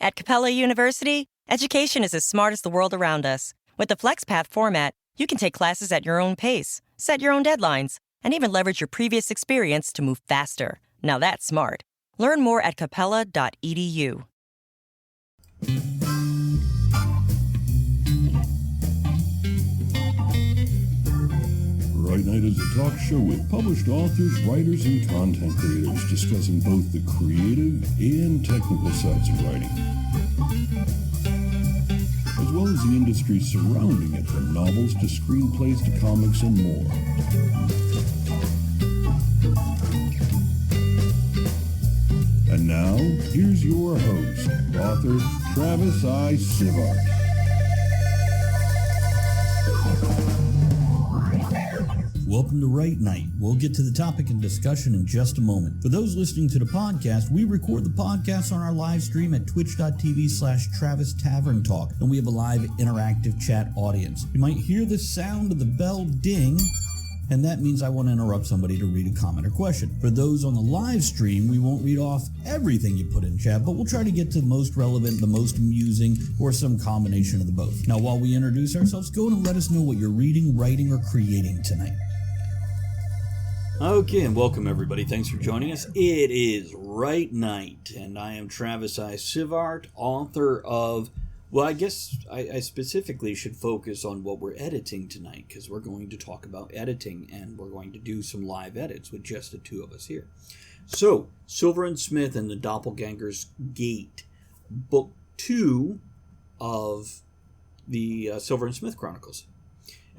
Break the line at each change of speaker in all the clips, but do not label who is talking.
At Capella University, education is as smart as the world around us. With the FlexPath format, you can take classes at your own pace, set your own deadlines, and even leverage your previous experience to move faster. Now that's smart. Learn more at capella.edu.
Write Night is a talk show with published authors, writers, and content creators discussing both the creative and technical sides of writing, as well as the industry surrounding it, from novels to screenplays to comics and more. And now, here's your host, author Travis Sivart.
Welcome to Write Night. We'll get to the topic and discussion in just a moment. For those listening to the podcast, we record the podcast on our live stream at twitch.tv/Travis Tavern Talk, and we have a live interactive chat audience. You might hear the sound of the bell ding, and that means I want to interrupt somebody to read a comment or question. For those on the live stream, we won't read off everything you put in chat, but we'll try to get to the most relevant, the most amusing, or some combination of the both. Now, while we introduce ourselves, go and let us know what you're reading, writing, or creating tonight. Okay, and welcome everybody. Thanks for joining us. It is Write Night, and I am Travis Sivart, author of, well, I guess I specifically should focus on what we're editing tonight, because we're going to talk about editing, and we're going to do some live edits with just the two of us here. So, Silver and Smith and the Doppelganger's Gate, Book 2 of the Silver and Smith Chronicles.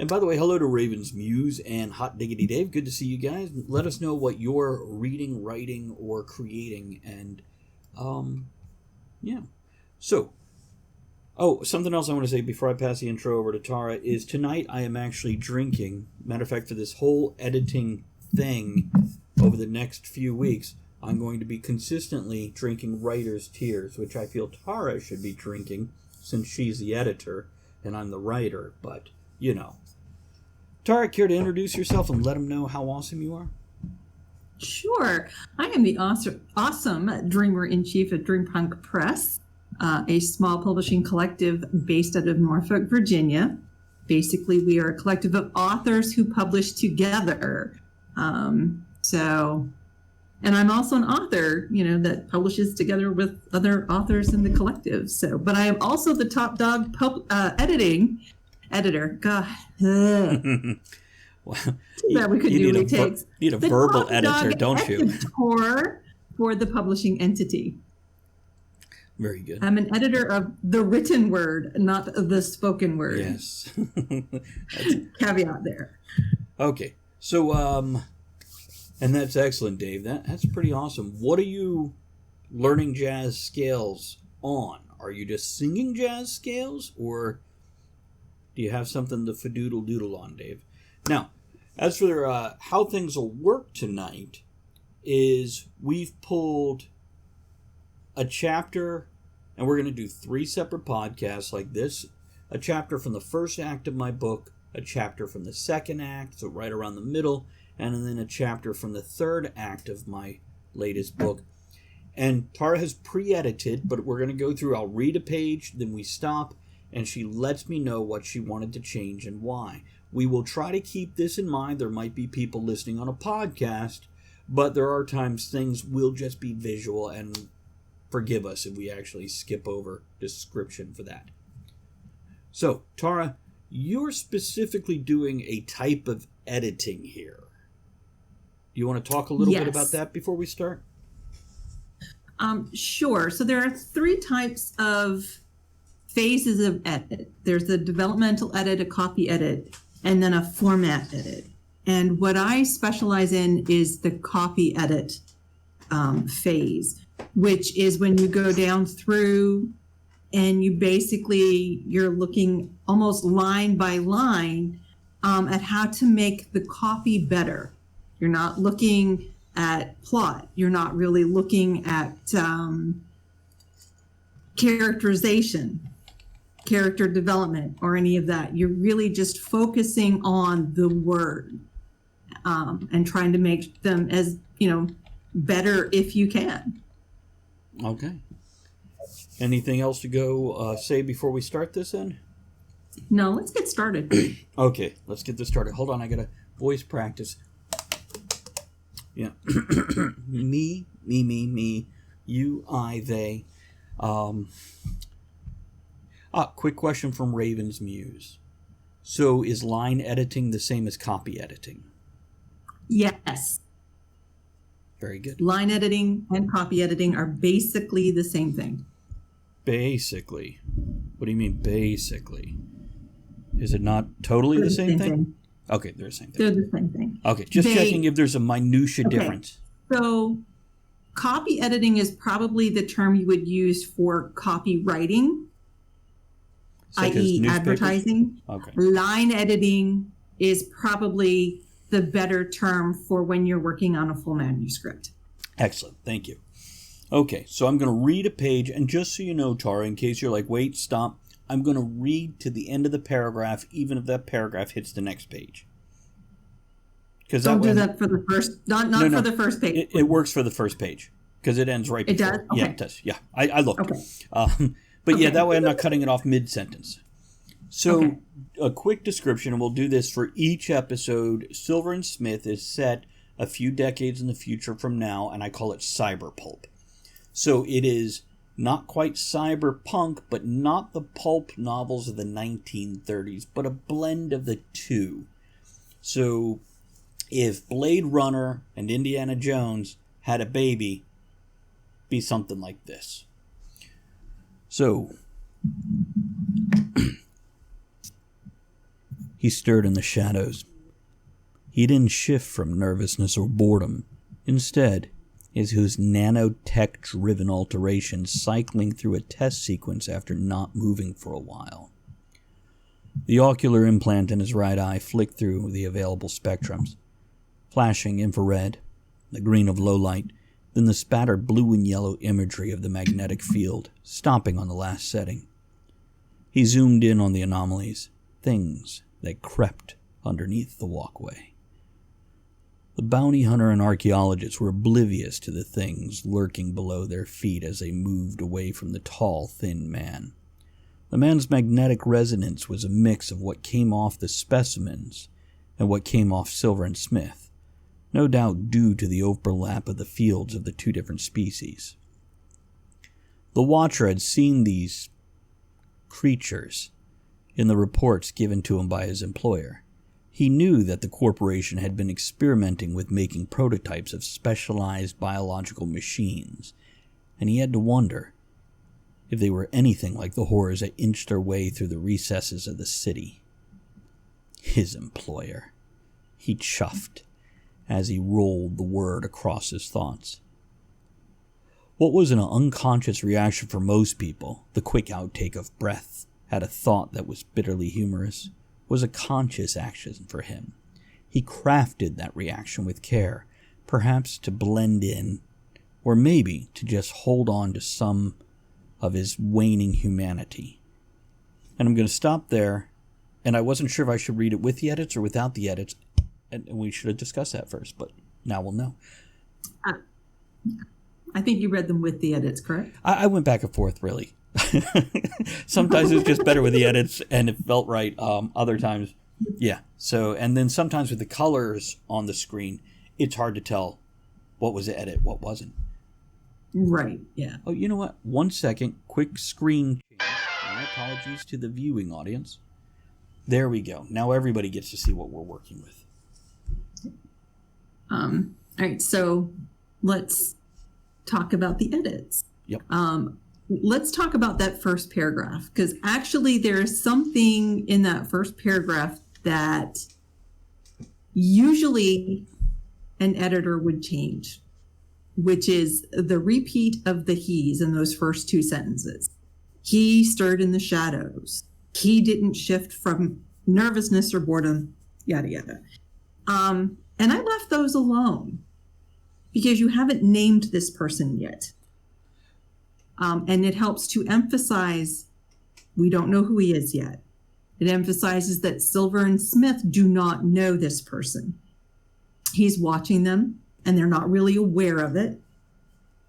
And by the way, hello to Raven's Muse and Hot Diggity Dave. Good to see you guys. Let us know what you're reading, writing, or creating. And, yeah. So, something else I want to say before I pass the intro over to Tara is tonight I am actually drinking. Matter of fact, for this whole editing thing over the next few weeks, I'm going to be consistently drinking Writer's Tears, which I feel Tara should be drinking since she's the editor and I'm the writer. But, you know. Tara, care to introduce yourself and let them know how awesome you are?
Sure. I am the awesome Dreamer-in-Chief at Dreampunk Press, a small publishing collective based out of Norfolk, Virginia. Basically, we are a collective of authors who publish together. And I'm also an author, that publishes together with other authors in the collective. But I am also the top dog editor. God.
Well,
we could do retakes.
You need a verbal editor, don't you?
Editor for the publishing entity.
Very good.
I'm an editor of the written word, not the spoken word.
Yes.
Caveat there.
Okay. So, and that's excellent, Dave. That's pretty awesome. What are you learning jazz scales on? Are you just singing jazz scales, or do you have something to fadoodle doodle on, Dave? Now, as for how things will work tonight, is we've pulled a chapter, and we're going to do 3 separate podcasts like this. A chapter from the first act of my book, a chapter from the second act, so right around the middle, and then a chapter from the third act of my latest book. And Tara has pre-edited, but we're going to go through, I'll read a page, then we stop, and she lets me know what she wanted to change and why. We will try to keep this in mind. There might be people listening on a podcast, but there are times things will just be visual, and forgive us if we actually skip over description for that. So, Tara, you're specifically doing a type of editing here. Do you want to talk a little bit about that before we start?
Sure. So there are 3 types of phases of edit. There's a developmental edit, a copy edit, and then a format edit. And what I specialize in is the copy edit phase, which is when you go down through and you're looking almost line by line at how to make the copy better. You're not looking at plot. You're not really looking at characterization, character development, or any of that. You're really just focusing on the word and trying to make them as, better if you can.
Okay. Anything else to go say before we start this then?
No, let's get started.
Okay, let's get this started. Hold on, I gotta voice practice. Yeah. Me, you, I, they. Quick question from Raven's Muse. So is line editing the same as copy editing?
Yes.
Very good.
Line editing and copy editing are basically the same thing.
Basically. What do you mean basically? Is it not totally the same thing? Okay, they're the same thing.
They're the same thing.
Okay, just checking if there's a minutia difference.
So copy editing is probably the term you would use for copywriting, i.e. advertising.
Okay.
Line editing is probably the better term for when you're working on a full manuscript.
Excellent. Thank you. Okay, so I'm going to read a page, and just so you know, Tara, in case you're like, wait, stop, I'm going to read to the end of the paragraph, even if that paragraph hits the next page.
Don't do that for the first, not no, for the first page.
It works for the first page, because it ends right before.
It does? Okay.
Yeah, it does. Yeah, I looked.
Okay.
But yeah, that way I'm not cutting it off mid-sentence. So a quick description, and we'll do this for each episode. Silver and Smith is set a few decades in the future from now, and I call it cyberpulp. So it is not quite cyberpunk, but not the pulp novels of the 1930s, but a blend of the two. So if Blade Runner and Indiana Jones had a baby, be something like this. So he stirred in the shadows. He didn't shift from nervousness or boredom. Instead, is whose nanotech-driven alterations cycling through a test sequence after not moving for a while. The ocular implant in his right eye flicked through the available spectrums, flashing infrared, the green of low light, then the spattered blue and yellow imagery of the magnetic field, stopping on the last setting. He zoomed in on the anomalies, things that crept underneath the walkway. The bounty hunter and archaeologists were oblivious to the things lurking below their feet as they moved away from the tall, thin man. The man's magnetic resonance was a mix of what came off the specimens and what came off Silver and Smith, no doubt due to the overlap of the fields of the two different species. The Watcher had seen these creatures in the reports given to him by his employer. He knew that the corporation had been experimenting with making prototypes of specialized biological machines, and he had to wonder if they were anything like the horrors that inched their way through the recesses of the city. His employer. He chuffed as he rolled the word across his thoughts. What was an unconscious reaction for most people, the quick outtake of breath at a thought that was bitterly humorous, was a conscious action for him. He crafted that reaction with care, perhaps to blend in, or maybe to just hold on to some of his waning humanity. And I'm going to stop there, and I wasn't sure if I should read it with the edits or without the edits, and we should have discussed that first, but now we'll know.
I think you read them with the edits, correct?
I went back and forth, really. Sometimes it was just better with the edits and it felt right. Other times, yeah. So, and then sometimes with the colors on the screen, it's hard to tell what was the edit, what wasn't.
Right, yeah.
Oh, you know what? 1 second, quick screen change. My apologies to the viewing audience. There we go. Now everybody gets to see what we're working with.
All right, so let's talk about the edits.
Yep.
Let's talk about that first paragraph, because actually there's something in that first paragraph that usually an editor would change, which is the repeat of the he's in those first two sentences. He stirred in the shadows. He didn't shift from nervousness or boredom, yada, yada. And I left those alone because you haven't named this person yet. And it helps to emphasize we don't know who he is yet. It emphasizes that Silver and Smith do not know this person. He's watching them, and they're not really aware of it.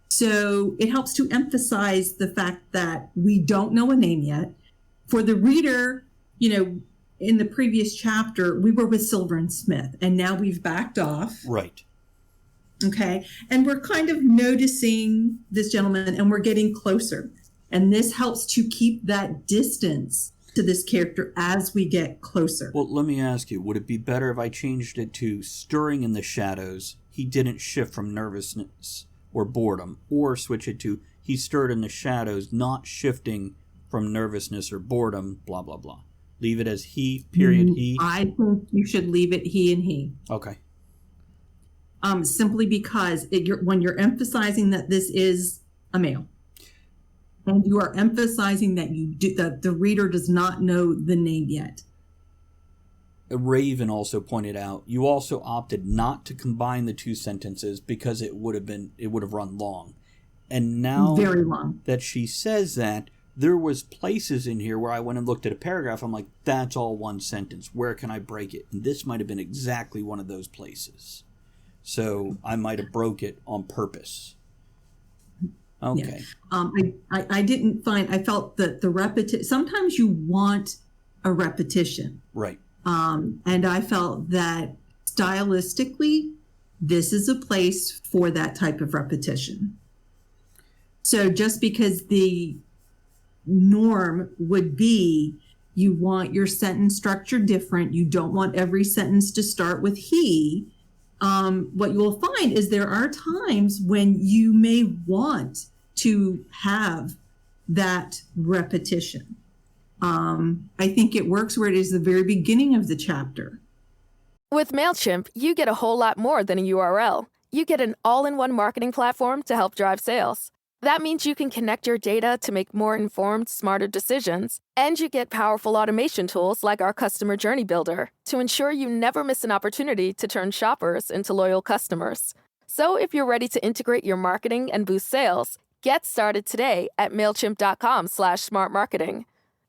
So it helps to emphasize the fact that we don't know a name yet. For the reader, in the previous chapter, we were with Silver and Smith, and now we've backed off.
Right.
Okay. And we're kind of noticing this gentleman, and we're getting closer. And this helps to keep that distance to this character as we get closer.
Well, let me ask you, would it be better if I changed it to stirring in the shadows, he didn't shift from nervousness or boredom, or switch it to he stirred in the shadows, not shifting from nervousness or boredom, blah, blah, blah. Leave it as he, period, he.
I think you should leave it he and he.
Okay.
Simply because when you're emphasizing that this is a male, and you are emphasizing that the reader does not know the name yet.
Raven also pointed out, you also opted not to combine the two sentences because it would have run long. And now
very long.
That she says that, there was places in here where I went and looked at a paragraph, I'm like, that's all one sentence. Where can I break it? And this might have been exactly one of those places. So I might have broke it on purpose. Okay.
Yeah. I felt that the repetition, sometimes you want a repetition.
Right.
And I felt that stylistically, this is a place for that type of repetition. So just because the norm would be you want your sentence structure different, you don't want every sentence to start with he, what you will find is there are times when you may want to have that repetition. I think it works where it is the very beginning of the chapter.
With MailChimp, you get a whole lot more than a URL. You get an all-in-one marketing platform to help drive sales. That means you can connect your data to make more informed, smarter decisions, and you get powerful automation tools like our Customer Journey Builder to ensure you never miss an opportunity to turn shoppers into loyal customers. So if you're ready to integrate your marketing and boost sales, get started today at MailChimp.com/smartmarketing.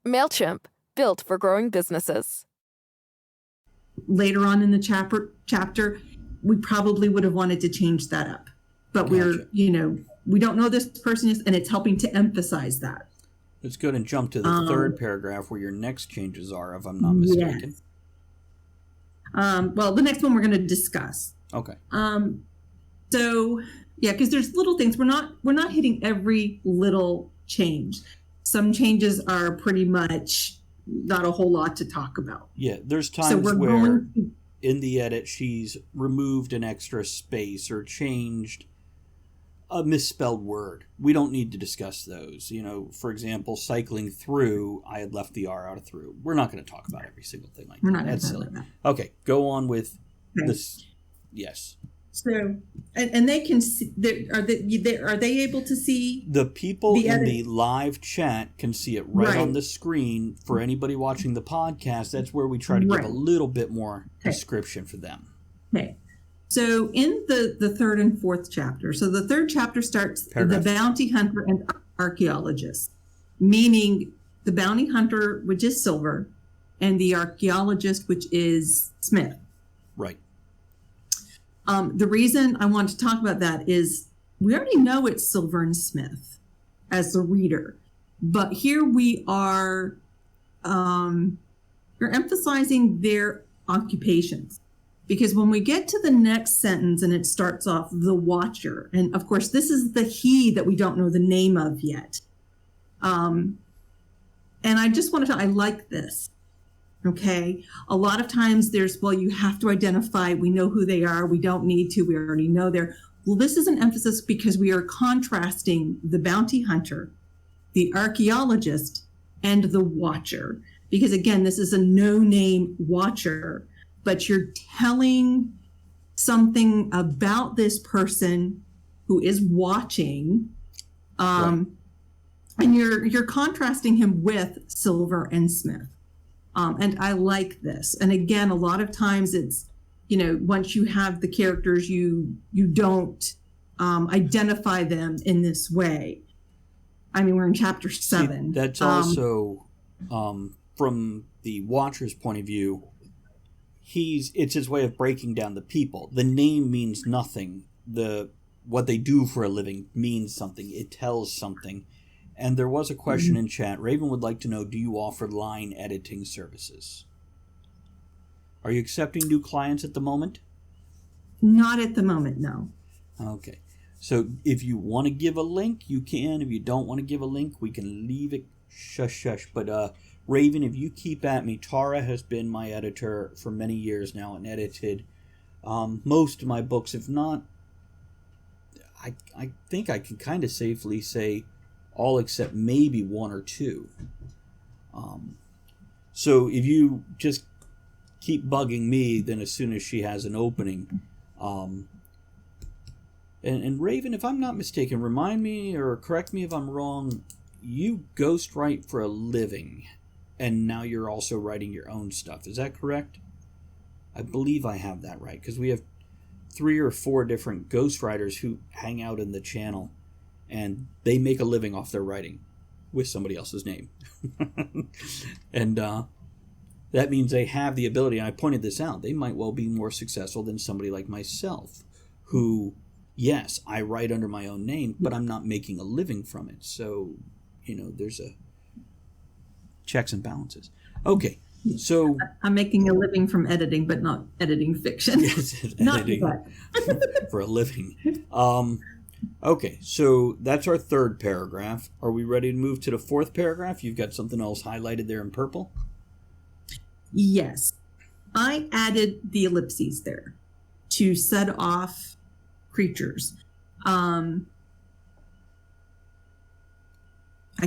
MailChimp, built for growing businesses.
Later on in the chapter, we probably would have wanted to change that up. But
Gotcha.
We don't know this person is, and it's helping to emphasize that.
Let's go ahead and jump to the third paragraph where your next changes are, if I'm not mistaken.
Yes. Well, the next one we're going to discuss.
Okay.
So, yeah, because there's little things. We're not hitting every little change. Some changes are pretty much not a whole lot to talk about.
Yeah, there's times where in the edit she's removed an extra space or changed a misspelled word. We don't need to discuss those. For example, cycling through, I had left the R out of through. We're not going to talk about every single thing like that. That's silly. Okay, go on with this. Yes.
So, and they can see, are they able to see?
The people in the live chat can see it right on the screen. For anybody watching the podcast, that's where we try to give a little bit more description for them.
Okay. So in the third and fourth chapter, so the third chapter starts the bounty hunter and archaeologist, meaning the bounty hunter, which is Silver, and the archaeologist, which is Smith.
Right.
The reason I want to talk about that is we already know it's Silver and Smith as the reader, but here we are, you're emphasizing their occupations. Because when we get to the next sentence and it starts off the Watcher, and of course this is the he that we don't know the name of yet. And I just want to I like this. Okay. A lot of times you have to identify, we know who they are, we don't need to, we already know they're. Well, this is an emphasis because we are contrasting the bounty hunter, the archaeologist, and the Watcher. Because again, this is a no-name Watcher, but you're telling something about this person who is watching, and you're contrasting him with Silver and Smith. And I like this. And again, a lot of times it's, once you have the characters, you don't identify them in this way. I mean, we're in chapter 7.
See, that's also, from the Watcher's point of view, it's his way of breaking down the people. The name means nothing. The what they do for a living means something. It tells something. And there was a question in chat. Raven would like to know, do you offer line editing services? Are you accepting new clients at the moment?
Not at the moment, no.
Okay. So if you want to give a link, you can. If you don't want to give a link, we can leave it shush. But Raven, if you keep at me, Tara has been my editor for many years now and edited most of my books. If not, I think I can kind of safely say all except maybe one or two. So if you just keep bugging me, then as soon as she has an opening, and Raven, if I'm not mistaken, remind me or correct me if I'm wrong, you ghostwrite for a living, and now you're also writing your own stuff. Is that correct? I believe I have that right, because we have 3 or 4 different ghostwriters who hang out in the channel, and they make a living off their writing with somebody else's name. And that means they have the ability, and I pointed this out, they might well be more successful than somebody like myself, who, yes, I write under my own name, but I'm not making a living from it. So, there's a checks and balances. Okay, so...
I'm making a living from editing, but not editing fiction.
Yes,
not
editing
that.
for a living. Okay, so that's our 3rd paragraph. Are we ready to move to the 4th paragraph? You've got something else highlighted there in purple?
Yes. I added the ellipses there to set off creatures. I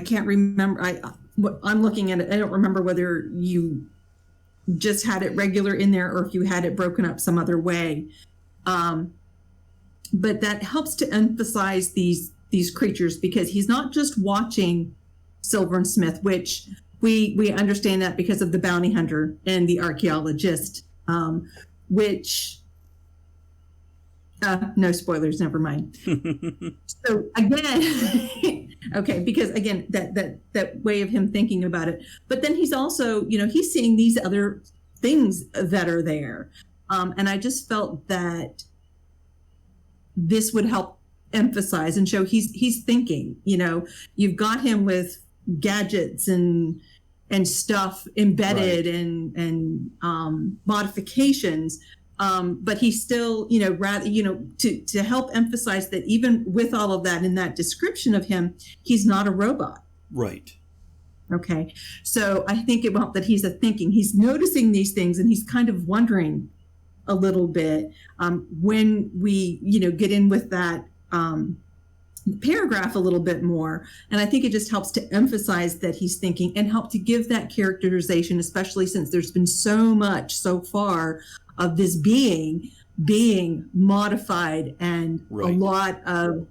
can't remember. I'm looking at it. I don't remember whether you just had it regular in there or if you had it broken up some other way. But that helps to emphasize these creatures, because he's not just watching Silver and Smith, which we understand that because of the bounty hunter and the archaeologist, which no spoilers, never mind. So again, okay, because again, that way of him thinking about it, but then he's also, he's seeing these other things that are there, and I just felt that this would help emphasize and show he's thinking. You've got him with gadgets and stuff embedded, right, and modifications, but he's still, rather, to help emphasize that even with all of that in that description of him, he's not a robot.
Right.
Okay. So I think it helped that he's he's noticing these things, and he's kind of wondering a little bit when we, get in with that paragraph a little bit more. And I think it just helps to emphasize that he's thinking and help to give that characterization, especially since there's been so much so far of this being modified and right, a lot of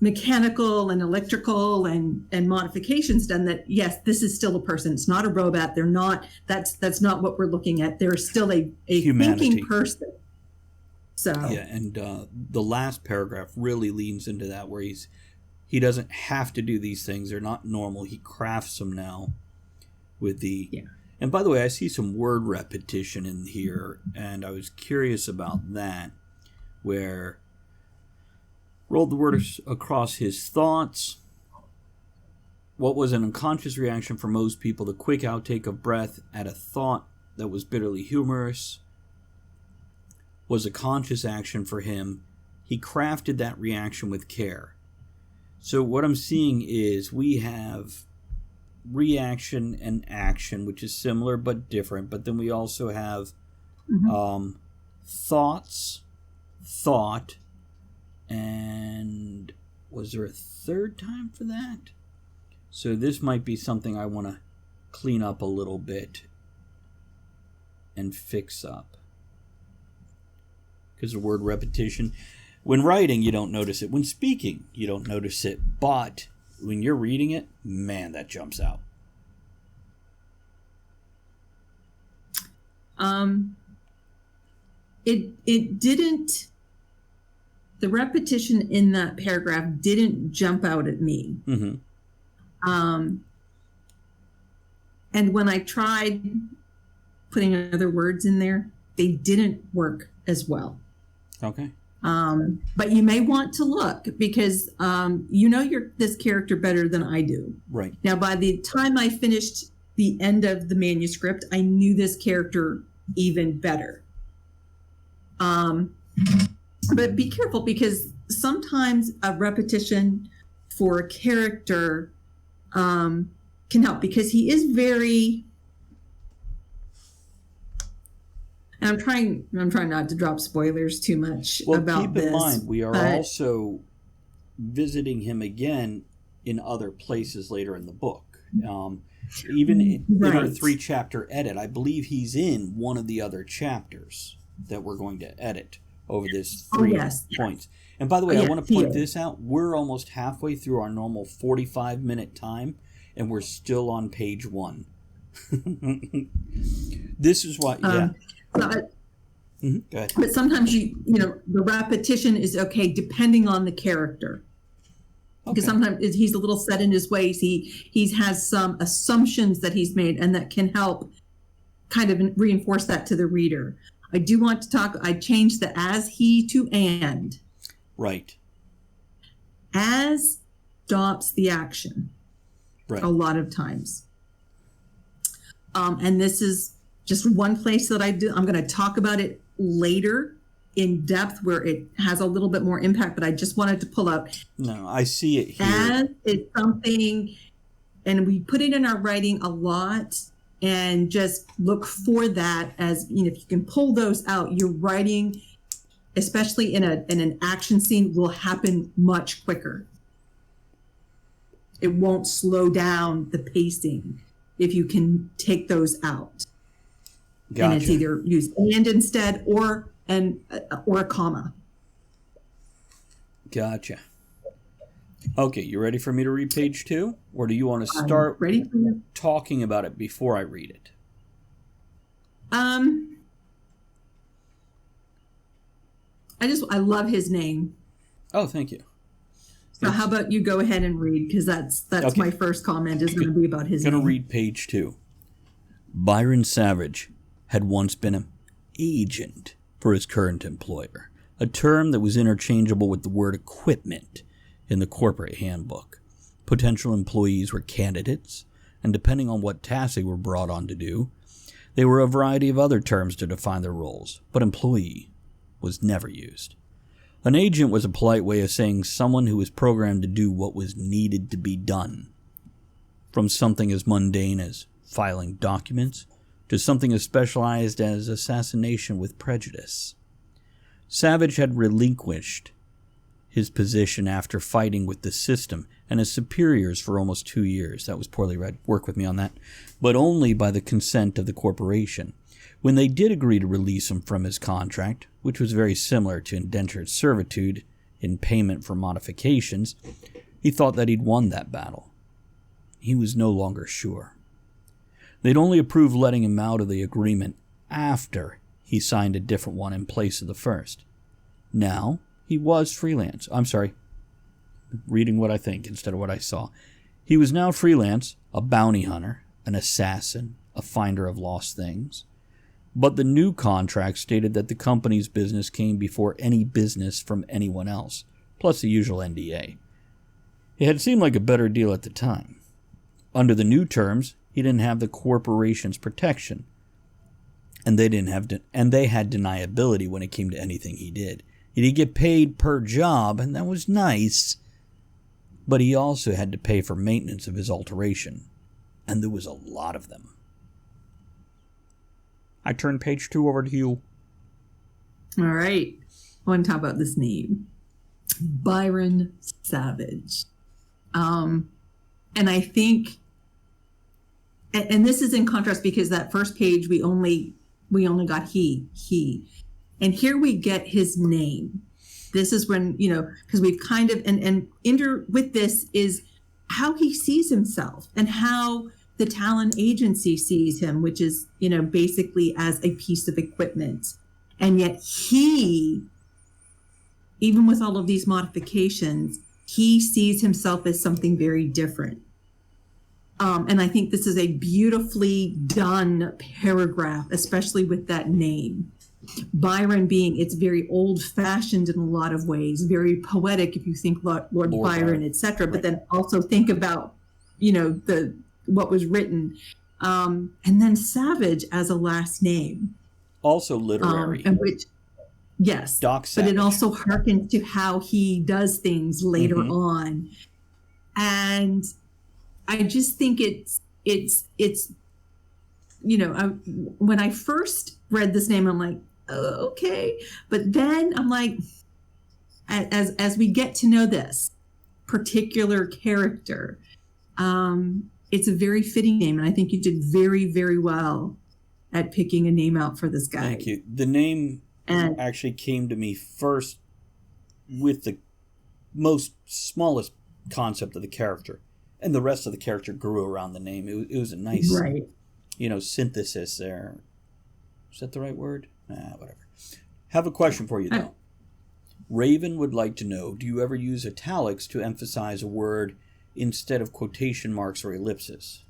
mechanical and electrical and modifications done, that yes, this is still a person. It's not a robot. They're not, that's not what we're looking at. They're still a thinking person. So
yeah, and the last paragraph really leans into that, where he doesn't have to do these things. They're not normal. He crafts them now with the... Yeah. And by the way, I see some word repetition in here, and I was curious about that, where rolled the word across his thoughts. What was an unconscious reaction for most people, the quick outtake of breath at a thought that was bitterly humorous, was a conscious action for him. He crafted that reaction with care. So what I'm seeing is we have reaction and action, which is similar but different, but then we also have thoughts, thought, and was there a third time for that? So this might be something I want to clean up a little bit and fix up, because the word repetition, when writing you don't notice it, when speaking you don't notice it, but when you're reading it, man, that jumps out.
It didn't, the repetition in that paragraph didn't jump out at me.
Mm-hmm.
And when I tried putting other words in there, they didn't work as well.
Okay.
But you may want to look because you know this character better than I do.
Right.
Now, by the time I finished the end of the manuscript, I knew this character even better. But be careful because sometimes a repetition for a character can help because he is very. And I'm trying not to drop spoilers too much about this.
Well, keep in mind, we are also visiting him again in other places later in the book. Even in our 3-chapter edit, I believe he's in one of the other chapters that we're going to edit over this 3 points. And by the way, I want to point this out. We're almost halfway through our normal 45-minute time, and we're still on page 1. This is why, Go ahead.
But sometimes the repetition is okay depending on the character. Because sometimes he's a little set in his ways. He has some assumptions that he's made, and that can help kind of reinforce that to the reader. I do want to talk. I changed the as he to and.
Right.
As stops the action.
Right.
A lot of times. And this is just one place that I'm going to talk about it later in depth where it has a little bit more impact, but I just wanted to pull out.
No, I see it here.
As is something, and we put it in our writing a lot, and just look for that as, if you can pull those out, your writing, especially in an action scene, will happen much quicker. It won't slow down the pacing if you can take those out.
Gotcha.
And it's either use and instead or a comma.
Gotcha. Okay, you ready for me to read page 2? Or do you want to start
ready for you.
Talking about it before I read it?
I love his name.
Oh, thank you.
So how about you go ahead and read, because that's
Okay.
my first comment is going to be about his
I'm
name.
going to read page 2. Byron Savage had once been an agent for his current employer, a term that was interchangeable with the word equipment in the corporate handbook. Potential employees were candidates, and depending on what tasks they were brought on to do, there were a variety of other terms to define their roles, but employee was never used. An agent was a polite way of saying someone who was programmed to do what was needed to be done. From something as mundane as filing documents to something as specialized as assassination with prejudice. Savage had relinquished his position after fighting with the system and his superiors for almost 2 years. That was poorly read. Work with me on that. But only by the consent of the corporation. When they did agree to release him from his contract, which was very similar to indentured servitude in payment for modifications, he thought that he'd won that battle. He was no longer sure. They'd only approved letting him out of the agreement after he signed a different one in place of the first. Now, he was freelance. I'm sorry, reading what I think instead of what I saw. He was now freelance, a bounty hunter, an assassin, a finder of lost things. But the new contract stated that the company's business came before any business from anyone else, plus the usual NDA. It had seemed like a better deal at the time. Under the new terms, he didn't have the corporation's protection, and they had deniability when it came to anything he did. He did get paid per job, and that was nice, but he also had to pay for maintenance of his alteration, and there was a lot of them. I turn page 2 over to you.
All right. I want to talk about this name. Byron Savage. And I think, and this is in contrast because that first page we only got he. And here we get his name. This is when, because we've kind of, and with this is how he sees himself and how the Talon agency sees him, which is, basically as a piece of equipment. And yet he, even with all of these modifications, he sees himself as something very different. And I think this is a beautifully done paragraph, especially with that name. Byron being, it's very old-fashioned in a lot of ways, very poetic if you think Lord Byron, etc. But then also think about, what was written. And then Savage as a last name.
Also literary.
And which, yes.
Doc Savage.
But it also harkens to how he does things later on. And I just think it's when I first read this name, I'm like, oh, okay. But then I'm like, as we get to know this particular character, it's a very fitting name. And I think you did very, very well at picking a name out for this guy.
Thank you. The name actually came to me first with the smallest concept of the character. And the rest of the character grew around the name. It was a nice, synthesis there. Is that the right word? Whatever. Have a question for you, though. Raven would like to know, do you ever use italics to emphasize a word instead of quotation marks or ellipses?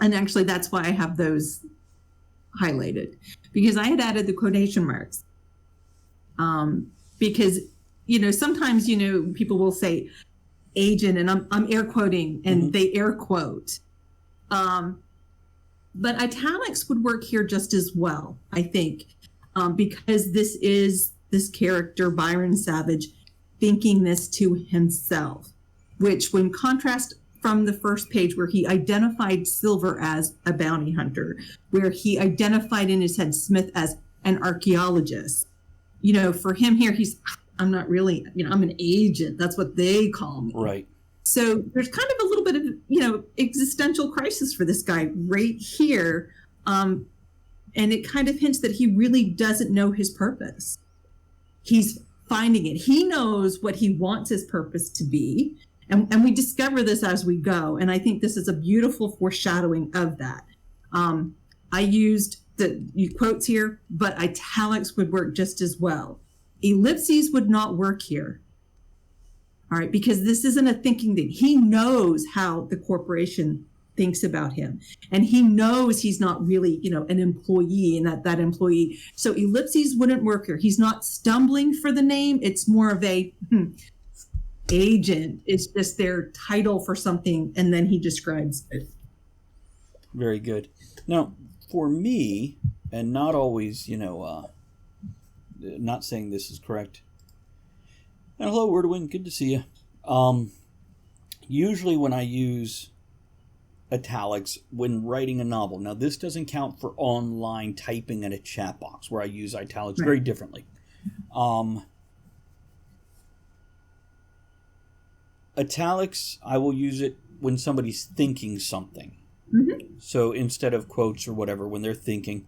And actually, that's why I have those highlighted. Because I had added the quotation marks. Because, sometimes, people will say agent, and I'm air quoting, and they air quote. But italics would work here just as well, I think, because this is this character, Byron Savage, thinking this to himself, which when contrast from the first page where he identified Silver as a bounty hunter, where he identified in his head Smith as an archaeologist, for him here, I'm not really, I'm an agent. That's what they call me.
Right.
So there's kind of a little bit of, existential crisis for this guy right here. And it kind of hints that he really doesn't know his purpose. He's finding it. He knows what he wants his purpose to be. And we discover this as we go. And I think this is a beautiful foreshadowing of that. I used the quotes here, but italics would work just as well. Ellipses would not work here. All right, because this isn't a thinking thing. He knows how the corporation thinks about him. And he knows he's not really, an employee and that employee. So ellipses wouldn't work here. He's not stumbling for the name. It's more of a agent. It's just their title for something. And then he describes it.
Very good. Now, for me, and not always, not saying this is correct. And hello, Wordwin. Good to see you. Usually when I use italics when writing a novel, now this doesn't count for online typing in a chat box where I use italics very differently. Italics, I will use it when somebody's thinking something. So instead of quotes or whatever, when they're thinking.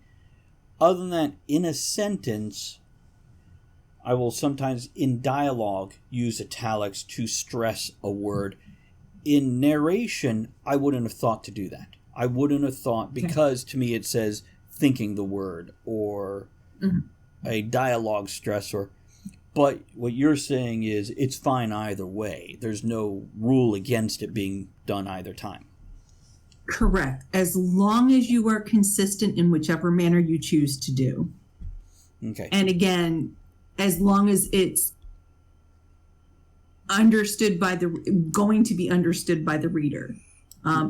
Other than that, in a sentence, I will sometimes, in dialogue, use italics to stress a word. In narration, I wouldn't have thought to do that. I wouldn't have thought, because to me it says thinking the word or a dialogue stressor. But what you're saying is it's fine either way. There's no rule against it being done either time.
Correct. As long as you are consistent in whichever manner you choose to do.
Okay.
And again, as long as it's going to be understood by the reader.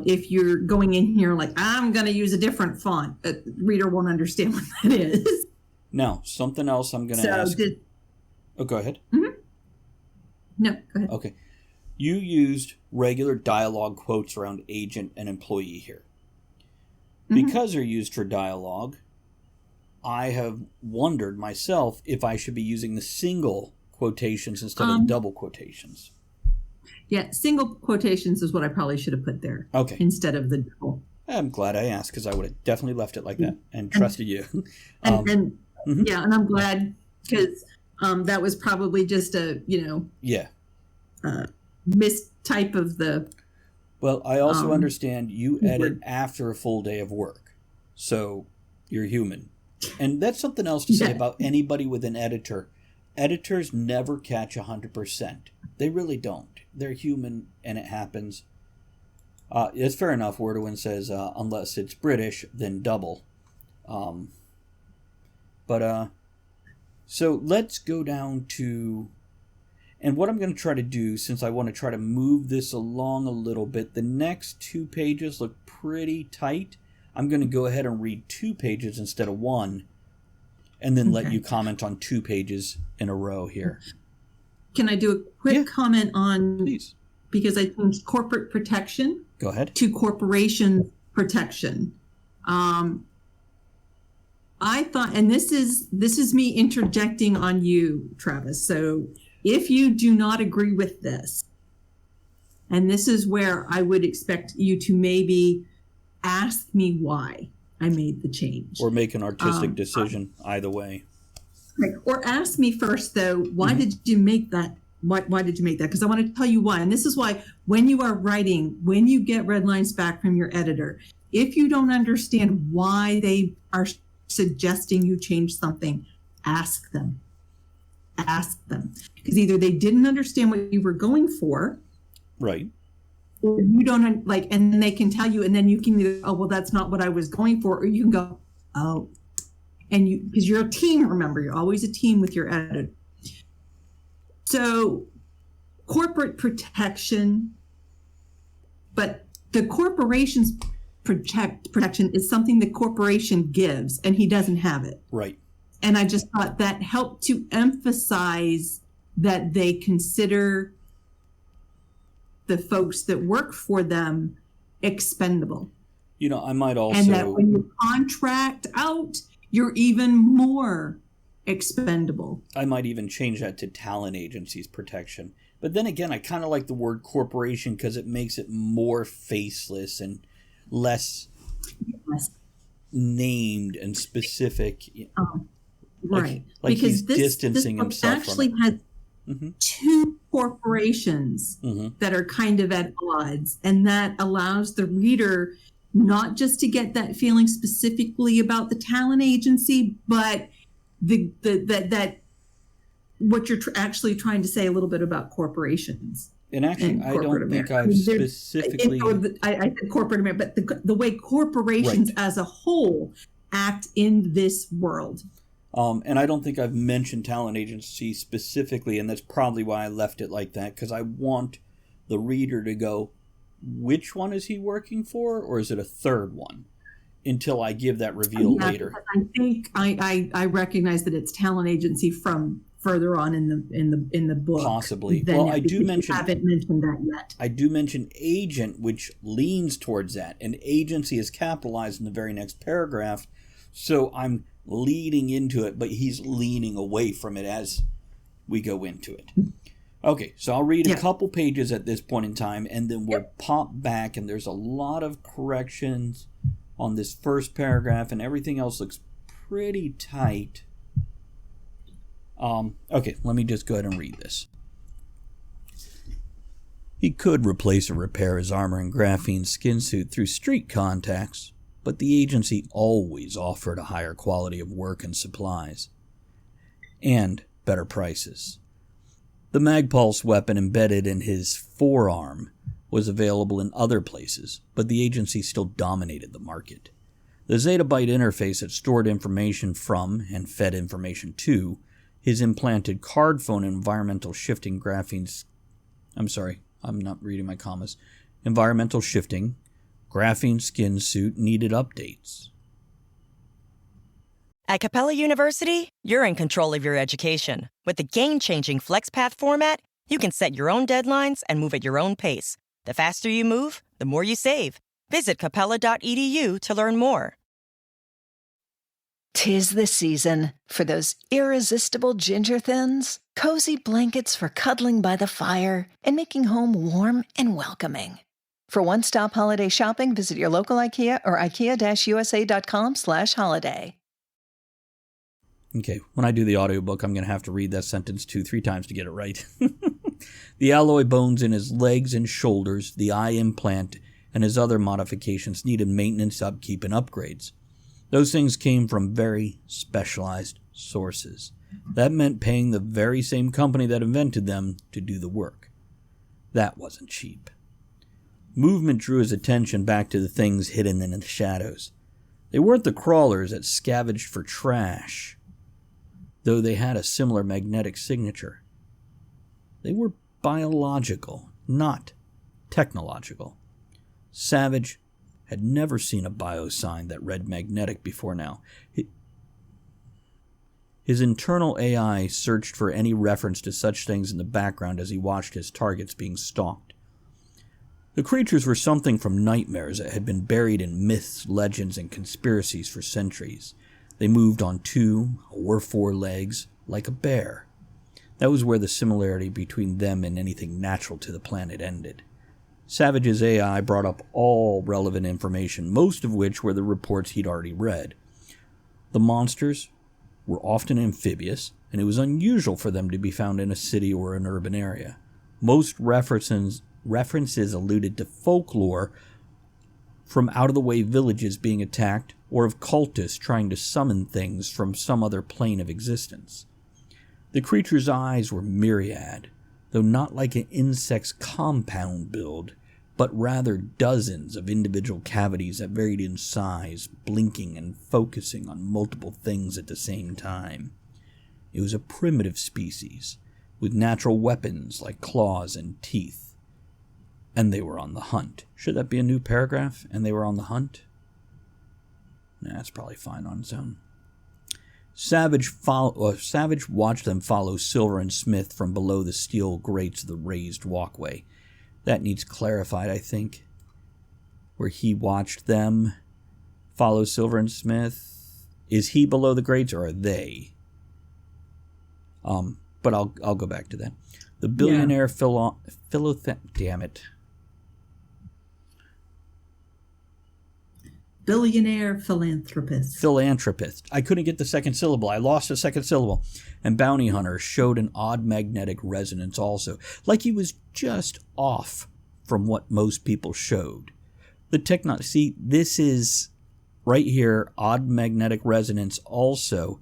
If you're going in here like, I'm going to use a different font, the reader won't understand what that is.
Now, something else I'm going to ask. Go ahead.
No, go ahead.
Okay. You used regular dialogue quotes around agent and employee here. Because they're used for dialogue, I have wondered myself if I should be using the single quotations instead of double quotations.
Yeah, single quotations is what I probably should have put there.
Okay.
Instead of the double.
I'm glad I asked, because I would have definitely left it like that and trusted you.
And I'm glad, because that was probably just a, mistype of the...
Well, I also understand you edit after a full day of work, so you're human. And that's something else to say about anybody with an editor. Editors never catch 100%. They really don't. They're human, and it happens. It's fair enough. Wordwin says, unless it's British, then double. But, so let's go down to, and what I'm going to try to do, since I want to try to move this along a little bit, the next 2 pages look pretty tight. I'm going to go ahead and read 2 pages instead of 1, and then let you comment on 2 pages in a row here.
Can I do a quick comment on,
Please.
Because I changed corporate protection
Go ahead.
to corporation protection. I thought, and this is me interjecting on you, Travis. So if you do not agree with this, and this is where I would expect you to maybe ask me why I made the change.
Or make an artistic decision, either way.
Right. Or ask me first, though, why did you make that? Why did you make that? Because I want to tell you why. And this is why when you are writing, when you get red lines back from your editor, if you don't understand why they are suggesting you change something, ask them. Ask them. Because either they didn't understand what you were going for.
Right.
Or you don't and then they can tell you, and then you can either, oh, well, that's not what I was going for, or you can go, oh, and you, because you're a team, remember, you're always a team with your editor. So corporate protection, but the corporation's protection is something the corporation gives, and he doesn't have it.
Right.
And I just thought that helped to emphasize that they consider the folks that work for them expendable.
You know, I might also...
And that when you contract out, you're even more expendable.
I might even change that to talent agencies protection. But then again, I kind of like the word corporation because it makes it more faceless and less named and specific.
Right.
Like
because
he's distancing
this
himself
actually
from it.
has 2 corporations that are kind of at odds, and that allows the reader not just to get that feeling specifically about the talent agency, but that what you're actually trying to say a little bit about corporations.
And actually,
and
I don't think
America.
I've specifically...
I said corporate America, but the way corporations as a whole act in this world.
And I don't think I've mentioned talent agency specifically, and that's probably why I left it like that, because I want the reader to go, which one is he working for, or is it a third one? Until I give that reveal later.
I think I recognize that it's talent agency from further on in the book.
Possibly. Well, I do mention...
haven't mentioned that yet.
I do mention agent, which leans towards that. And agency is capitalized in the very next paragraph. So I'm leading into it, but he's leaning away from it as we go into it. Okay, so I'll read a couple pages at this point in time, and then we'll pop back, and there's a lot of corrections on this first paragraph, and everything else looks pretty tight. Okay, let me just go ahead and read this. He could replace or repair his armor and graphene skin suit through street contacts, but the agency always offered a higher quality of work and supplies, and better prices. The Magpulse weapon embedded in his forearm was available in other places, but the agency still dominated the market. The Zetabyte interface that stored information from and fed information to his implanted card phone environmental shifting graphene... I'm sorry, I'm not reading my commas. Environmental shifting graphene skin suit needed updates.
At Capella University, you're in control of your education. With the game-changing FlexPath format, you can set your own deadlines and move at your own pace. The faster you move, the more you save. Visit capella.edu to learn more.
'Tis the season for those irresistible ginger thins, cozy blankets for cuddling by the fire, and making home warm and welcoming. For one-stop holiday shopping, visit your local IKEA or ikea-usa.com/holiday.
Okay, when I do the audiobook, I'm going to have to read that sentence 2-3 times to get it right. The alloy bones in his legs and shoulders, the eye implant, and his other modifications needed maintenance, upkeep, and upgrades. Those things came from very specialized sources. That meant paying the very same company that invented them to do the work. That wasn't cheap. Movement drew his attention back to the things hidden in the shadows. They weren't the crawlers that scavenged for trash. though they had a similar magnetic signature. They were biological, not technological. Savage had never seen a biosign that read magnetic before now. His internal AI searched for any reference to such things in the background as he watched his targets being stalked. The creatures were something from nightmares that had been buried in myths, legends, and conspiracies for centuries. They moved on 2 or 4 legs, like a bear. That was where the similarity between them and anything natural to the planet ended. Savage's AI brought up all relevant information, most of which were the reports he'd already read. The monsters were often amphibious, and it was unusual for them to be found in a city or an urban area. Most references alluded to folklore from out-of-the-way villages being attacked, or of cultists trying to summon things from some other plane of existence. The creature's eyes were myriad, though not like an insect's compound build, but rather dozens of individual cavities that varied in size, blinking and focusing on multiple things at the same time. It was a primitive species, with natural weapons like claws and teeth. And they were on the hunt. Should that be a new paragraph? And they were on the hunt? Nah, that's probably fine on its own. Savage watched them follow Silver and Smith from below the steel grates of the raised walkway. That needs clarified, I think. Where he watched them follow Silver and Smith. Is he below the grates or are they? But I'll go back to that. The billionaire damn it.
Billionaire philanthropist.
Philanthropist. I couldn't get the second syllable. I lost the second syllable. And Bounty Hunter showed an odd magnetic resonance also. Like he was just off from what most people showed. See, this is right here, odd magnetic resonance also.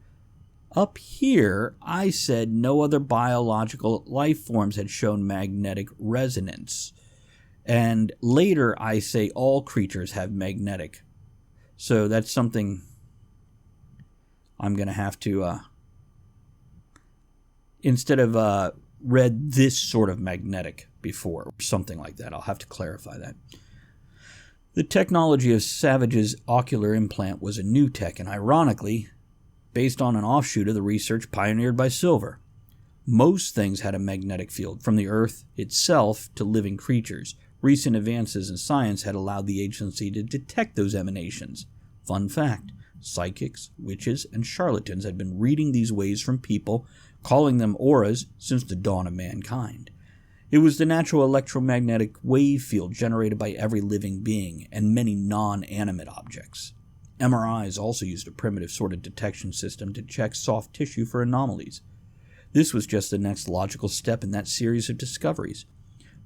Up here, I said no other biological life forms had shown magnetic resonance. And later, I say all creatures have magnetic. So that's something I'm going to have to, instead of read this sort of magnetic before, or something like that. I'll have to clarify that. The technology of Savage's ocular implant was a new tech, and ironically, based on an offshoot of the research pioneered by Silver. Most things had a magnetic field, from the Earth itself to living creatures. Recent advances in science had allowed the agency to detect those emanations. Fun fact, psychics, witches, and charlatans had been reading these waves from people, calling them auras, since the dawn of mankind. It was the natural electromagnetic wave field generated by every living being and many non-animate objects. MRIs also used a primitive sort of detection system to check soft tissue for anomalies. This was just the next logical step in that series of discoveries.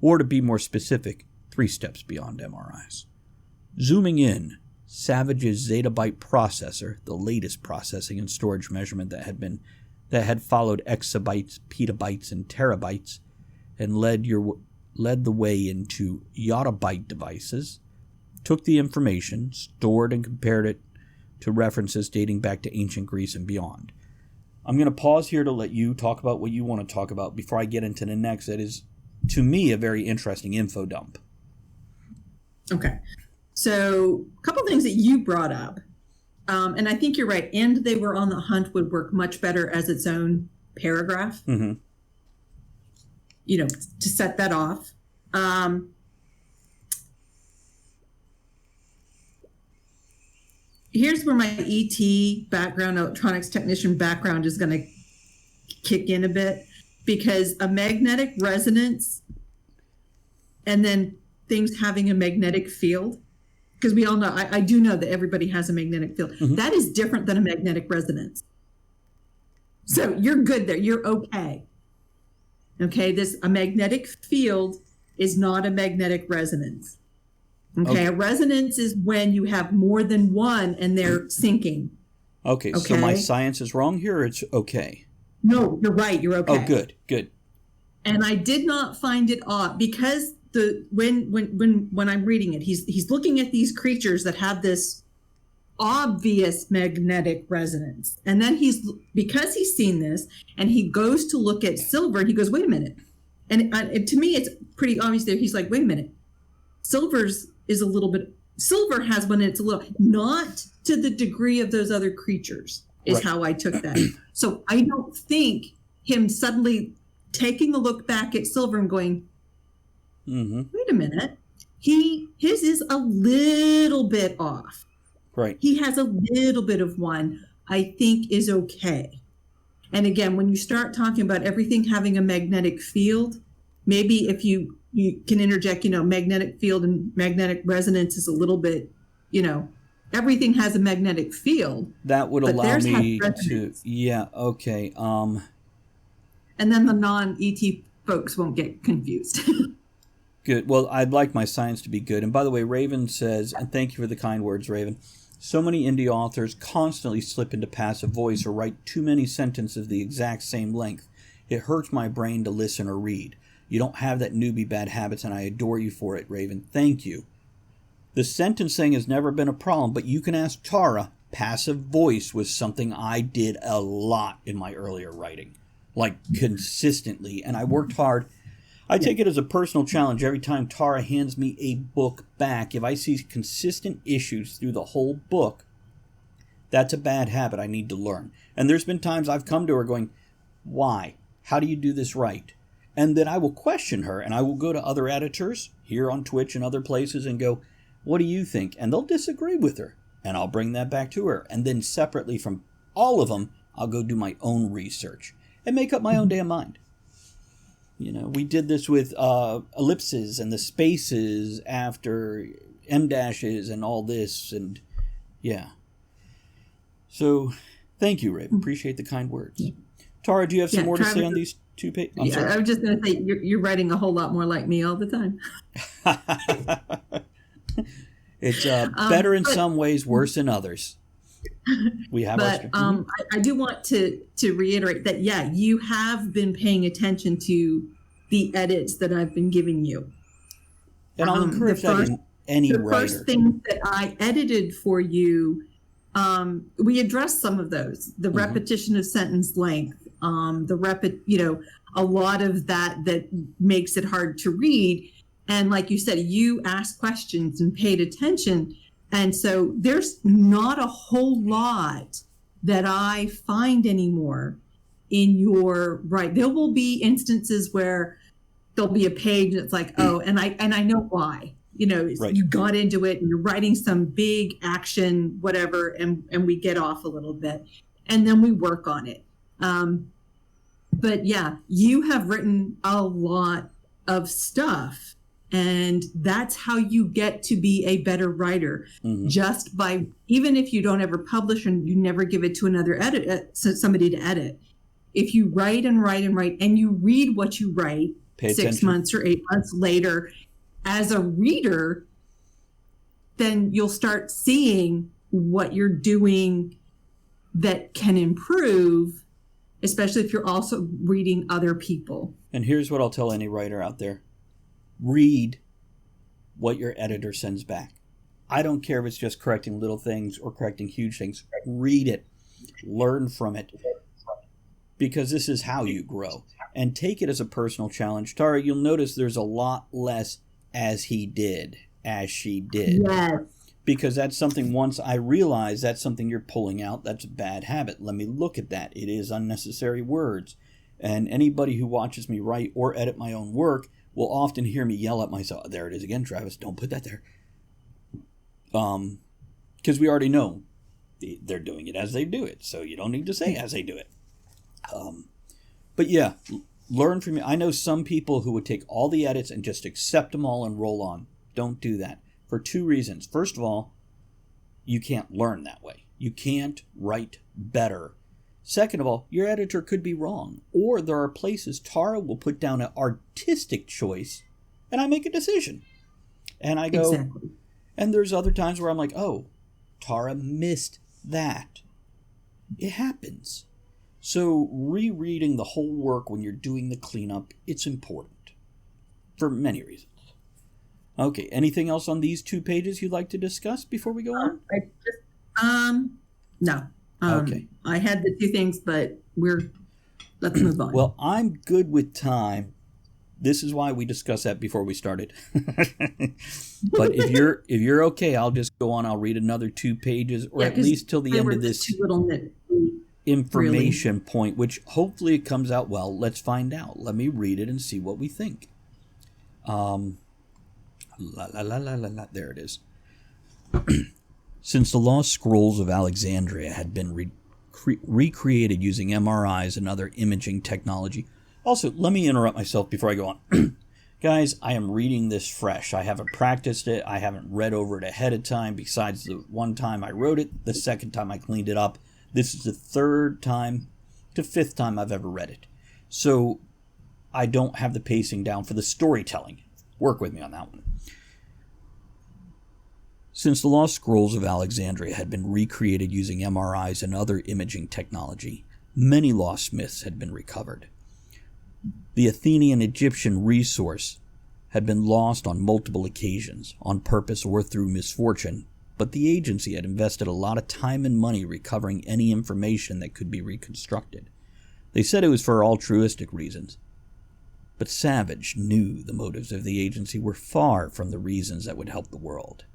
Or to be more specific, 3 steps beyond MRIs. Zooming in, Savage's zettabyte processor, the latest processing and storage measurement that had followed exabytes, petabytes, and terabytes, and led the way into yottabyte devices, took the information, stored and compared it to references dating back to ancient Greece and beyond. I'm going to pause here to let you talk about what you want to talk about before I get into the next. That is, to me, a very interesting info dump.
Okay. So a couple things that you brought up, and I think you're right, and they were on the hunt would work much better as its own paragraph,
Mm-hmm.
To set that off. Here's where my ET background, electronics technician background, is going to kick in a bit, because a magnetic resonance and then things having a magnetic field, because we all know, I do know that everybody has a magnetic field. Mm-hmm. That is different than a magnetic resonance. So you're good there. You're okay. Okay, a magnetic field is not a magnetic resonance. Okay, a resonance is when you have more than one and they're syncing.
Okay, so my science is wrong here, or it's okay?
No, you're right. You're okay.
Oh, good.
And I did not find it odd, because when I'm reading it, he's looking at these creatures that have this obvious magnetic resonance. And then because he's seen this and he goes to look at silver and he goes, wait a minute. And to me, it's pretty obvious there. He's like, wait a minute. Silver has one, it's a little, not to the degree of those other creatures is
Right.
how I took that. So I don't think him suddenly taking a look back at silver and going, wait a minute. His is a little bit off.
Right.
He has a little bit of one, I think is okay. And again, when you start talking about everything having a magnetic field, maybe if you can interject, magnetic field and magnetic resonance is a little bit, everything has a magnetic field.
That would
but
allow
theirs has
me to,
resonance.
yeah, okay.
And then the non-ET folks won't get confused.
Good. Well, I'd like my science to be good. And by the way, Raven says, and thank you for the kind words, Raven, so many indie authors constantly slip into passive voice or write too many sentences the exact same length. It hurts my brain to listen or read. You don't have that newbie bad habits, and I adore you for it, Raven. Thank you. The sentence thing has never been a problem, but you can ask Tara. Passive voice was something I did a lot in my earlier writing, like consistently, and I worked hard. I take it as a personal challenge every time Tara hands me a book back. If I see consistent issues through the whole book, that's a bad habit I need to learn. And there's been times I've come to her going, why? How do you do this right? And then I will question her, and I will go to other editors here on Twitch and other places and go, what do you think? And they'll disagree with her, and I'll bring that back to her. And then separately from all of them, I'll go do my own research and make up my own damn mind. We did this with ellipses and the spaces after M dashes and all this, and yeah. So, thank you, Raven. Appreciate the kind words. Tara, do you have some more to say on these two pages?
I was just going to say, you're writing a whole lot more like me all the time.
It's better in some ways, worse in others. We have
but I do want to reiterate that, you have been paying attention to the edits that I've been giving you.
And I'll encourage that in any writer.
The first thing that I edited for you, we addressed some of those. The repetition of sentence length, a lot of that makes it hard to read. And like you said, you asked questions and paid attention. And so there's not a whole lot that I find anymore in your right. There will be instances where there'll be a page that's like, oh, and I know why.
Right.
You got into it and you're writing some big action, whatever, and we get off a little bit. And then we work on it. But yeah, you have written a lot of stuff. And that's how you get to be a better writer. Just by, even if you don't ever publish and you never give it to another somebody to edit. If you write and write and write and you read what you write 6 months or 8 months later, as a reader, then you'll start seeing what you're doing that can improve, especially if you're also reading other people.
And here's what I'll tell any writer out there. Read what your editor sends back. I don't care if it's just correcting little things or correcting huge things. Read it. Learn from it. Because this is how you grow. And take it as a personal challenge. Tara, you'll notice there's a lot less as he did, as she did.
Yes.
Because that's something, once I realize that's something you're pulling out, that's a bad habit. Let me look at that. It is unnecessary words. And anybody who watches me write or edit my own work will often hear me yell at myself, there it is again, Travis, don't put that there. Because we already know they're doing it as they do it, so you don't need to say as they do it. But yeah, learn from me. I know some people who would take all the edits and just accept them all and roll on. Don't do that. For two reasons. First of all, you can't learn that way. You can't write better. Second of all, your editor could be wrong. Or there are places Tara will put down an artistic choice and I make a decision. And I go,
exactly.
And there's other times where I'm like, oh, Tara missed that. It happens. So rereading the whole work when you're doing the cleanup, it's important. For many reasons. Okay, anything else on these 2 pages you'd like to discuss before we go on?
No.
Okay.
I had the two things, but let's move on.
Well, I'm good with time. This is why we discussed that before we started. But if you're okay, I'll just go on. I'll read another 2 pages, or at least till the end of this information point, which hopefully it comes out well. Let's find out. Let me read it and see what we think. There it is. Since the lost scrolls of Alexandria had been recreated using MRIs and other imaging technology. Also, let me interrupt myself before I go on. Guys, I am reading this fresh. I haven't practiced it. I haven't read over it ahead of time, besides the one time I wrote it, the second time I cleaned it up. This is the 3rd time to 5th time I've ever read it. So I don't have the pacing down for the storytelling. Work with me on that one. Since the lost scrolls of Alexandria had been recreated using MRIs and other imaging technology, many lost myths had been recovered. The Athenian Egyptian resource had been lost on multiple occasions, on purpose or through misfortune, but the agency had invested a lot of time and money recovering any information that could be reconstructed. They said it was for altruistic reasons, but Savage knew the motives of the agency were far from the reasons that would help the world.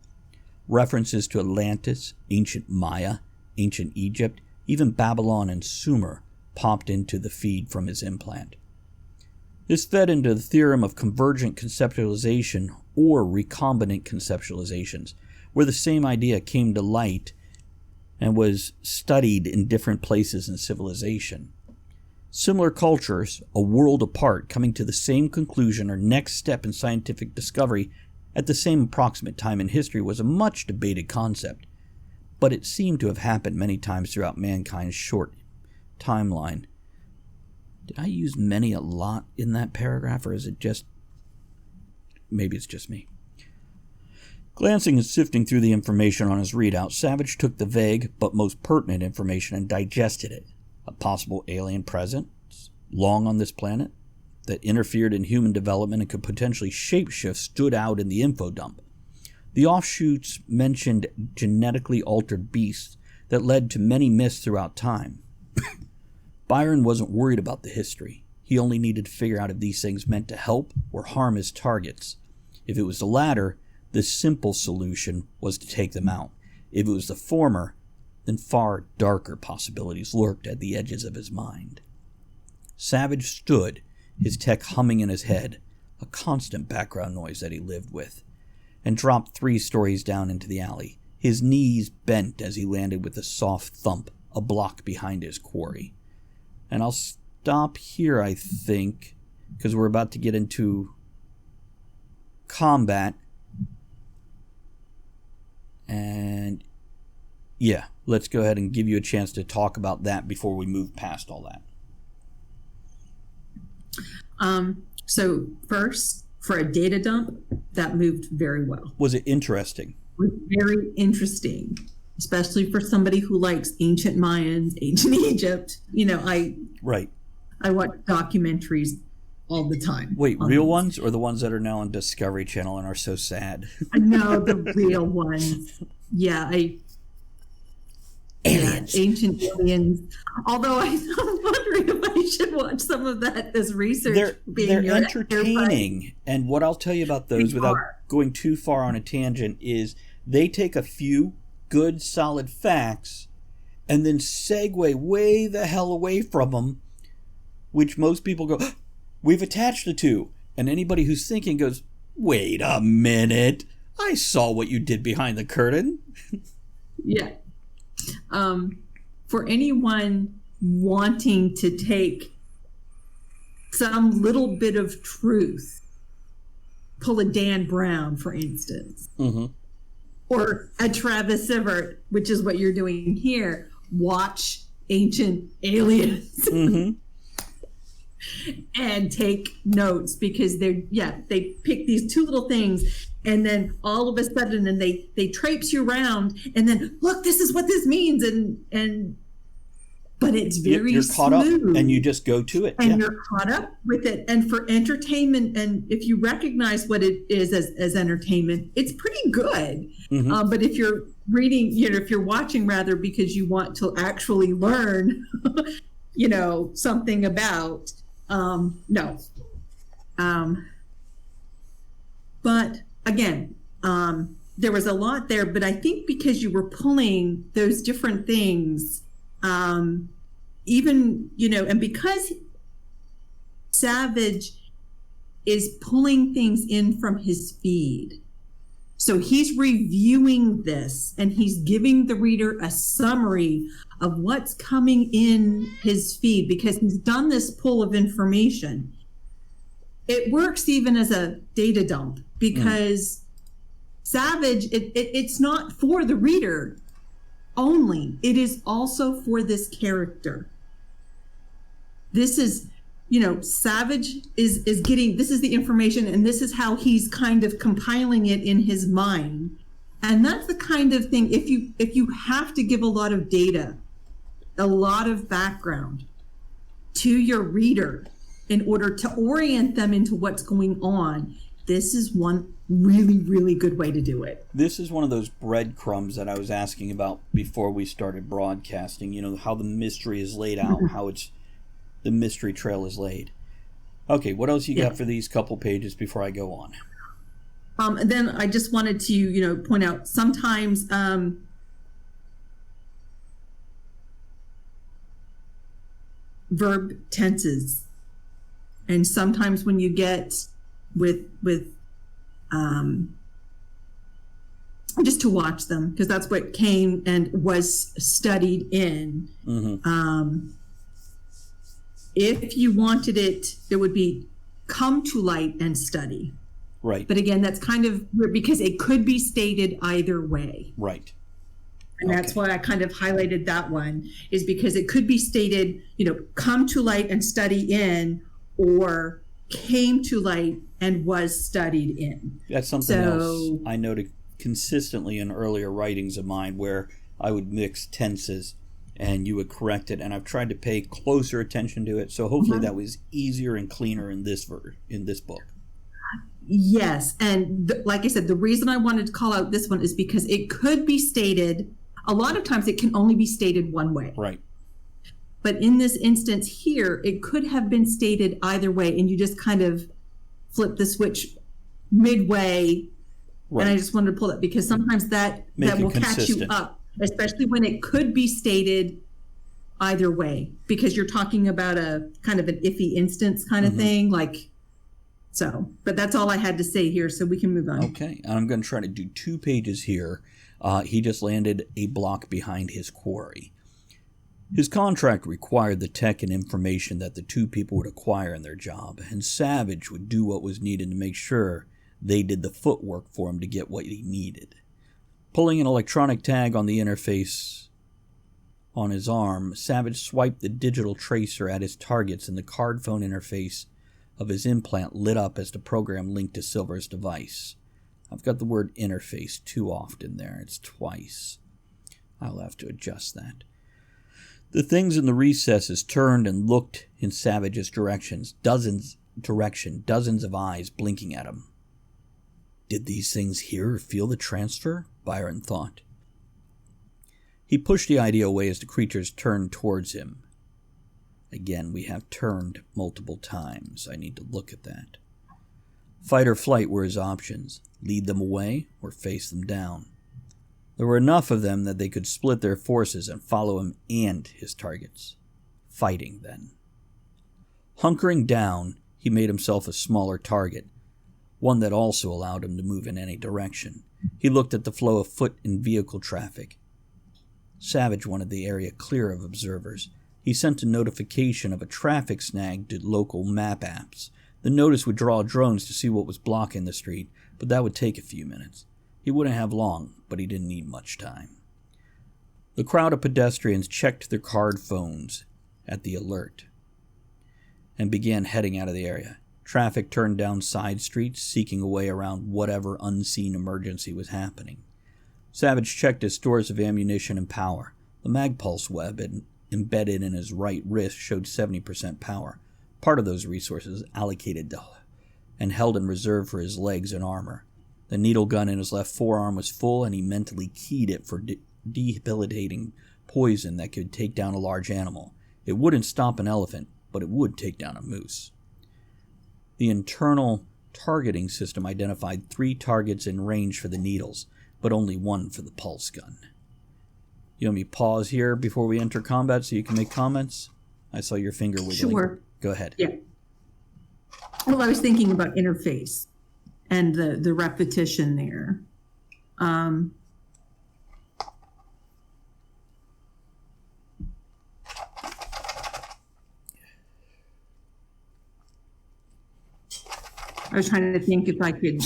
References to Atlantis, ancient Maya, ancient Egypt, even Babylon and Sumer popped into the feed from his implant. This fed into the theorem of convergent conceptualization or recombinant conceptualizations, where the same idea came to light and was studied in different places in civilization. Similar cultures, a world apart, coming to the same conclusion or next step in scientific discovery at the same approximate time in history was a much debated concept, but it seemed to have happened many times throughout mankind's short timeline. Did I use many a lot in that paragraph, or is it just... maybe it's just me. Glancing and sifting through the information on his readout, Savage took the vague but most pertinent information and digested it. A possible alien presence, long on this planet, that interfered in human development and could potentially shapeshift stood out in the info dump. The offshoots mentioned genetically altered beasts that led to many myths throughout time. Byron wasn't worried about the history. He only needed to figure out if these things meant to help or harm his targets. If it was the latter, the simple solution was to take them out. If it was the former, then far darker possibilities lurked at the edges of his mind. Savage stood, his tech humming in his head, a constant background noise that he lived with, and dropped 3 stories down into the alley. His knees bent as he landed with a soft thump, a block behind his quarry. And I'll stop here, I think, because we're about to get into combat. And yeah, let's go ahead and give you a chance to talk about that before we move past all that.
So first, for a data dump, that moved very well.
Was it interesting?
It was very interesting, especially for somebody who likes ancient Mayans, ancient Egypt. I watch documentaries all the time.
Wait, real ones or the ones that are now on Discovery Channel and are so sad?
No, the real ones. Yeah,
aliens.
Yeah, ancient aliens. Although I'm wondering if I should watch some of that as research.
They're entertaining. And what I'll tell you about those, without going too far on a tangent, is they take a few good, solid facts and then segue way the hell away from them, which most people go, we've attached the two. And anybody who's thinking goes, wait a minute, I saw what you did behind the curtain.
Yeah. For anyone wanting to take some little bit of truth, pull a Dan Brown, for instance, or a Travis Sivart, which is what you're doing here. Watch Ancient Aliens and take notes, because they pick these two little things, and then all of a sudden, and they traipse you around, and then look, this is what this means, and but it's very
you're caught
smooth.
up and you just go to it.
And you're caught up with it. And for entertainment, and if you recognize what it is as entertainment, it's pretty good.
Mm-hmm.
But if you're reading, if you're watching rather because you want to actually learn, something about, no. But again, there was a lot there, but I think because you were pulling those different things, even, and because Savage is pulling things in from his feed. So he's reviewing this and he's giving the reader a summary of what's coming in his feed because he's done this pull of information. It works even as a data dump because Savage, it's not for the reader only. It is also for this character. This is, Savage is getting, this is the information and this is how he's kind of compiling it in his mind. And that's the kind of thing, if you have to give a lot of data, a lot of background to your reader in order to orient them into what's going on, this is one really, really good way to do it.
This is one of those breadcrumbs that I was asking about before we started broadcasting, how the mystery is laid out, how the mystery trail is laid. Okay, what else you got for these couple pages before I go on?
And then I just wanted to, point out sometimes verb tenses. And sometimes when you get with just to watch them, because that's what came and was studied in. If you wanted it would be come to light and study.
Right.
But again, that's kind of weird because it could be stated either way.
Right.
And that's why I kind of highlighted that one, is because it could be stated, come to light and study in, or came to light and was studied in.
That's something else I noted consistently in earlier writings of mine where I would mix tenses and you would correct it, and I've tried to pay closer attention to it, so hopefully that was easier and cleaner in this book.
Yes, and like I said, the reason I wanted to call out this one is because it could be stated, a lot of times it can only be stated one way.
Right.
But in this instance here, it could have been stated either way, and you just kind of flip the switch midway. Right. And I just wanted to pull that because sometimes that will catch you up, especially when it could be stated either way, because you're talking about a kind of an iffy instance kind of thing, but that's all I had to say here, so we can move on.
Okay, I'm going to try to do 2 pages here. He just landed a block behind his quarry. His contract required the tech and information that the 2 people would acquire in their job, and Savage would do what was needed to make sure they did the footwork for him to get what he needed. Pulling an electronic tag on the interface on his arm, Savage swiped the digital tracer at his targets, and the card phone interface of his implant lit up as the program linked to Silver's device. I've got the word interface too often there. It's twice. I'll have to adjust that. The things in the recesses turned and looked in Savage's direction, dozens of eyes blinking at him. Did these things hear or feel the transfer? Byron thought. He pushed the idea away as the creatures turned towards him. Again, we have turned multiple times. I need to look at that. Fight or flight were his options. Lead them away or face them down. There were enough of them that they could split their forces and follow him and his targets. Fighting, then. Hunkering down, he made himself a smaller target, one that also allowed him to move in any direction. He looked at the flow of foot and vehicle traffic. Savage wanted the area clear of observers. He sent a notification of a traffic snag to local map apps. The notice would draw drones to see what was blocking the street, but that would take a few minutes. He wouldn't have long, but he didn't need much time. The crowd of pedestrians checked their card phones at the alert and began heading out of the area. Traffic turned down side streets, seeking a way around whatever unseen emergency was happening. Savage checked his stores of ammunition and power. The Magpulse web embedded in his right wrist showed 70% power. Part of those resources allocated to and held in reserve for his legs and armor. The needle gun in his left forearm was full, and he mentally keyed it for debilitating poison that could take down a large animal. It wouldn't stop an elephant, but it would take down a moose. The internal targeting system identified 3 targets in range for the needles, but only 1 for the pulse gun. You want me to pause here before we enter combat so you can make comments? I saw your finger wiggling.
Sure.
Go ahead.
Yeah. Well, I was thinking about interface and the repetition there. I was trying to think if I could.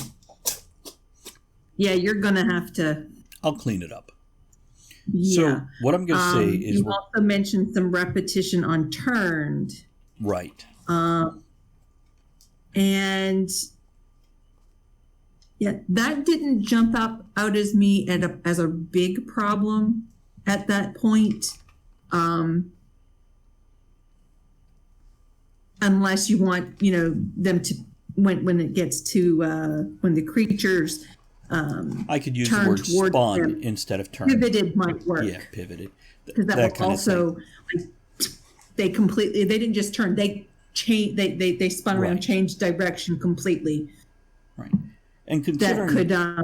Yeah, you're going to have to.
I'll clean it up.
Yeah.
So what I'm going to say is...
You also mentioned some repetition on turned.
Right.
And yeah, that didn't jump out as me as a big problem at that point. Unless you want, them to, when it gets to, when the creatures
I could use the word spawn instead of turn.
Pivoted might work.
Yeah, pivoted.
Because that will also, they didn't just turn, they spun around,
Right.
changed direction completely.
Right. And considering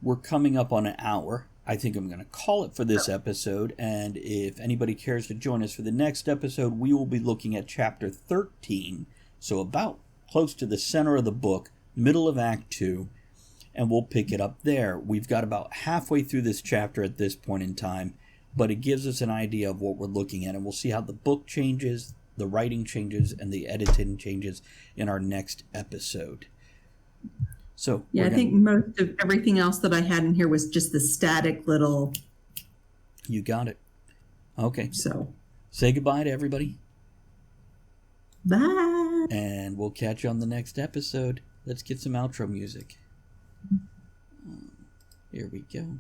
we're coming up on an hour, I think I'm going to call it for this episode. And if anybody cares to join us for the next episode, we will be looking at chapter 13. So about close to the center of the book, middle of Act 2. And we'll pick it up there. We've got about halfway through this chapter at this point in time, but it gives us an idea of what we're looking at, and we'll see how the book changes, the writing changes, and the editing changes in our next episode. So
yeah, I think most of everything else that I had in here was just the static little.
You got it. Okay.
So
say goodbye to everybody.
Bye.
And we'll catch you on the next episode. Let's get some outro music. Here we go.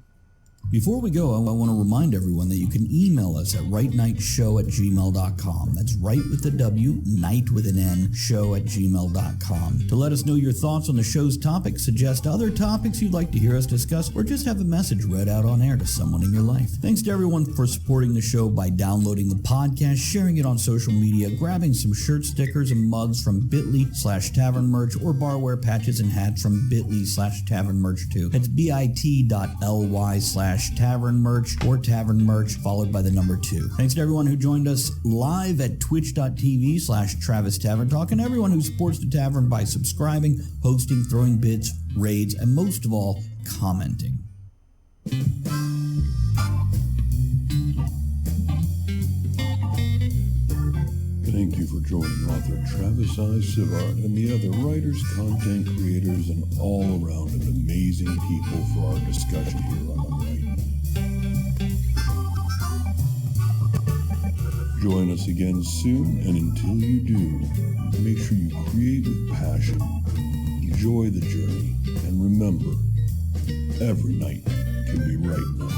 Before we go, I want to remind everyone that you can email us at rightnightshow@gmail.com. That's right with a W, night with an N, show@gmail.com. To let us know your thoughts on the show's topic, suggest other topics you'd like to hear us discuss, or just have a message read out on air to someone in your life. Thanks to everyone for supporting the show by downloading the podcast, sharing it on social media, grabbing some shirt stickers and mugs from bit.ly/tavern merch, or barware patches and hats from bit.ly/tavern merch too. It's bit.ly/tavern merch or tavern merch followed by the number 2. Thanks to everyone who joined us live at twitch.tv/Travis Tavern Talk, and everyone who supports the tavern by subscribing, hosting, throwing bits, raids, and most of all, commenting.
Thank you for joining author Travis Sivart and the other writers, content creators, and all-around amazing people for our discussion here on The Right. Join us again soon, and until you do, make sure you create with passion, enjoy the journey, and remember, every night can be right enough.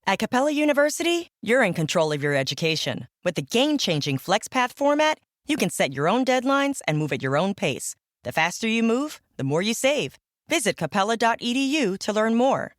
At Capella University, you're in control of your education. With the game-changing FlexPath format, you can set your own deadlines and move at your own pace. The faster you move, the more you save. Visit capella.edu to learn more.